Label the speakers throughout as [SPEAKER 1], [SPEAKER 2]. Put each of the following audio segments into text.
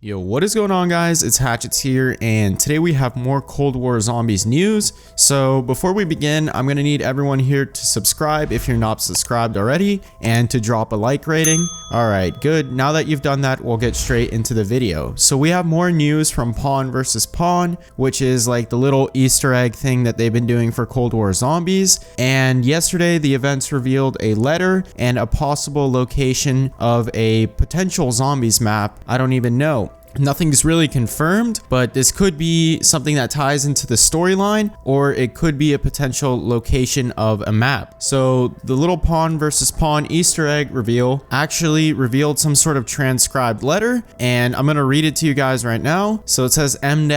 [SPEAKER 1] Yo, what is going on, guys? It's Hatchets here, and today we have more Cold War Zombies news. So before we begin, I'm gonna need everyone here to subscribe if you're not subscribed already, and to drop a like rating. Alright, good. Now that you've done that, we'll get straight into the video. So we have more news from Pawn vs. Pawn, which is like the little Easter egg thing that they've been doing for Cold War Zombies. And yesterday, the events revealed a letter and a possible location of a potential zombies map. I don't even know. Nothing's really confirmed, but this could be something that ties into the storyline, or it could be a potential location of a map. So the little Pawn vs. Pawn Easter egg reveal actually revealed some sort of transcribed letter, and I'm gonna read it to you guys right now. So it says M-,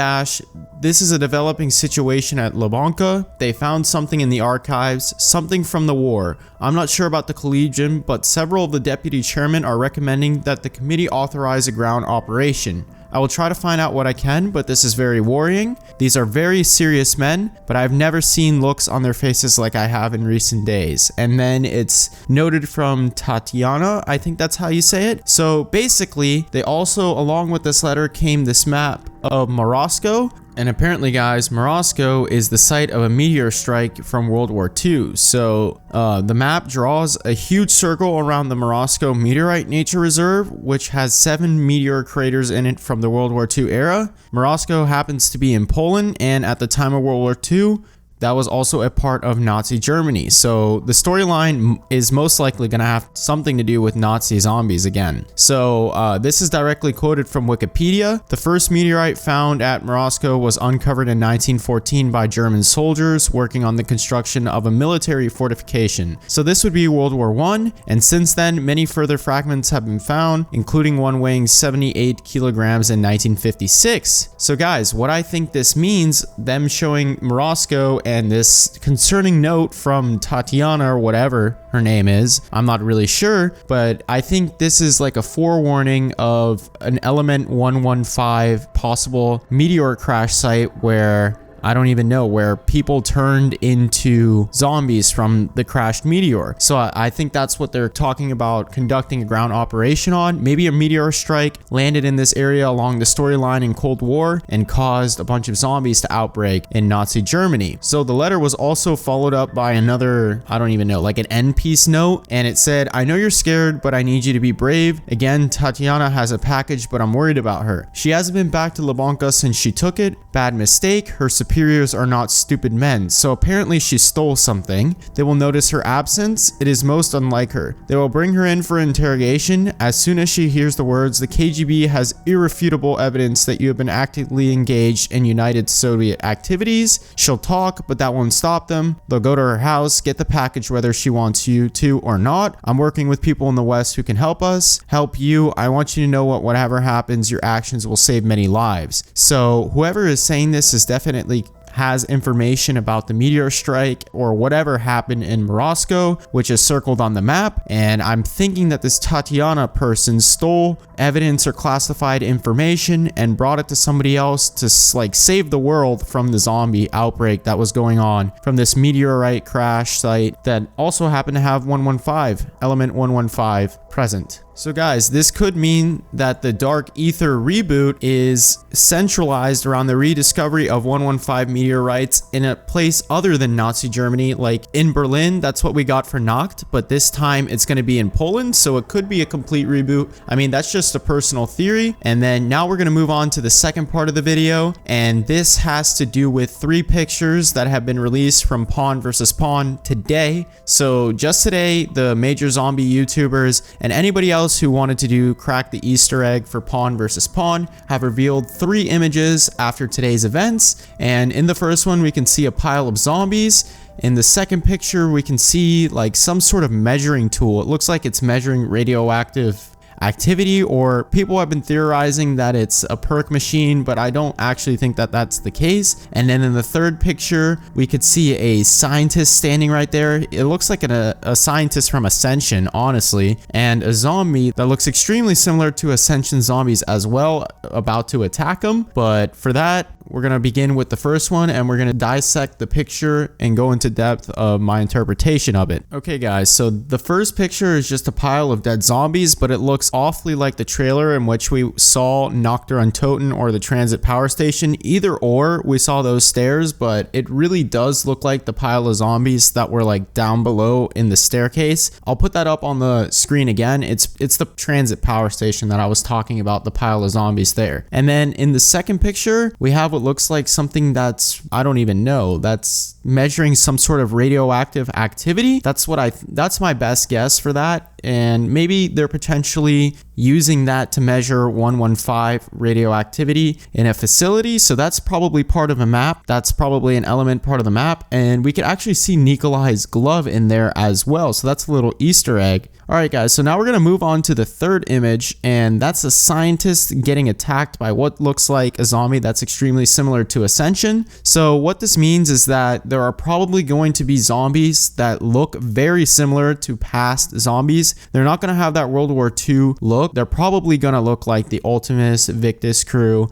[SPEAKER 1] this is a developing situation at Lubyanka. They found something in the archives, something from the war. I'm not sure about the Collegium, but several of the deputy chairmen are recommending that the committee authorize a ground operation. I will try to find out what I can, but this is very worrying. These are very serious men, but I've never seen looks on their faces like I have in recent days. And then it's noted from Tatiana, I think that's how you say it. So basically, they also, along with this letter, came this map of Morosco. And apparently, guys, Morosco is the site of a meteor strike from World War II. So the map draws a huge circle around the Morosco Meteorite Nature Reserve, which has 7 meteor craters in it from the World War II era. Morosco happens to be in Poland, and at the time of World War II, that was also a part of Nazi Germany. So the storyline is most likely going to have something to do with Nazi zombies again. So this is directly quoted from Wikipedia. The first meteorite found at Morosco was uncovered in 1914 by German soldiers working on the construction of a military fortification. So this would be World War I, and since then many further fragments have been found, including one weighing 78 kilograms in 1956. So guys, what I think this means, them showing Morosco and this concerning note from Tatiana, or whatever her name is, I'm not really sure, but I think this is like a forewarning of an Element 115 possible meteor crash site where I don't even know, where people turned into zombies from the crashed meteor. So I think that's what they're talking about conducting a ground operation on. Maybe a meteor strike landed in this area along the storyline in Cold War and caused a bunch of zombies to outbreak in Nazi Germany. So the letter was also followed up by another, I don't even know, like an end piece note. And it said, I know you're scared, but I need you to be brave. Again, Tatiana has a package, but I'm worried about her. She hasn't been back to Lubyanka since she took it. Bad mistake. Her superiors are not stupid men, so apparently she stole something. They will notice her absence. It is most unlike her. They will bring her in for interrogation. As soon as she hears the words, the KGB has irrefutable evidence that you have been actively engaged in United Soviet activities. She'll talk, but that won't stop them. They'll go to her house, get the package whether she wants you to or not. I'm working with people in the West who can help us, help you. I want you to know whatever happens, your actions will save many lives. So whoever is saying this is definitely has information about the meteor strike or whatever happened in Morosco, which is circled on the map. And I'm thinking that this Tatiana person stole evidence or classified information and brought it to somebody else to like save the world from the zombie outbreak that was going on from this meteorite crash site that also happened to have 115, Element 115 present. So guys, this could mean that the Dark Ether reboot is centralized around the rediscovery of 115 meteorites in a place other than Nazi Germany, like in Berlin. That's what we got for Nacht, but this time it's going to be in Poland, so it could be a complete reboot. I mean, that's just a personal theory. And then now we're going to move on to the second part of the video, and this has to do with 3 pictures that have been released from Pawn vs. Pawn today. So just today, the major zombie YouTubers and anybody else who wanted to crack the Easter egg for Pawn vs. Pawn have revealed 3 images after today's events. And in the first one, we can see a pile of zombies. In the second picture, we can see like some sort of measuring tool. It looks like it's measuring radioactive activity, or people have been theorizing that it's a perk machine, but I don't actually think that that's the case. And then in the third picture, we could see a scientist standing right there. It looks like a scientist from Ascension, honestly, and a zombie that looks extremely similar to Ascension zombies as well, about to attack them. But for that, we're gonna begin with the first one and we're gonna dissect the picture and go into depth of my interpretation of it. Okay guys, so the first picture is just a pile of dead zombies, but it looks awfully like the trailer in which we saw Noctur Untoten or the transit power station. Either or, we saw those stairs, but it really does look like the pile of zombies that were like down below in the staircase. I'll put that up on the screen again. It's the transit power station that I was talking about, the pile of zombies there. And then in the second picture, we have what looks like something that's, I don't even know, that's measuring some sort of radioactive activity. That's my best guess for that. And maybe they're potentially using that to measure 115 radioactivity in a facility. So that's probably part of a map. That's probably an element part of the map. And we could actually see Nikolai's glove in there as well. So that's a little Easter egg. All right, guys, so now we're going to move on to the third image, and that's a scientist getting attacked by what looks like a zombie that's extremely similar to Ascension. So what this means is that there are probably going to be zombies that look very similar to past zombies. They're not going to have that World War II look. They're probably going to look like the Ultimus, Victus crew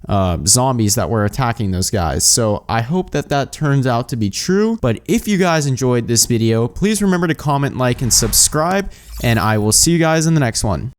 [SPEAKER 1] zombies that were attacking those guys. So I hope that that turns out to be true. But if you guys enjoyed this video, please remember to comment, like, and subscribe. And I will see you guys in the next one.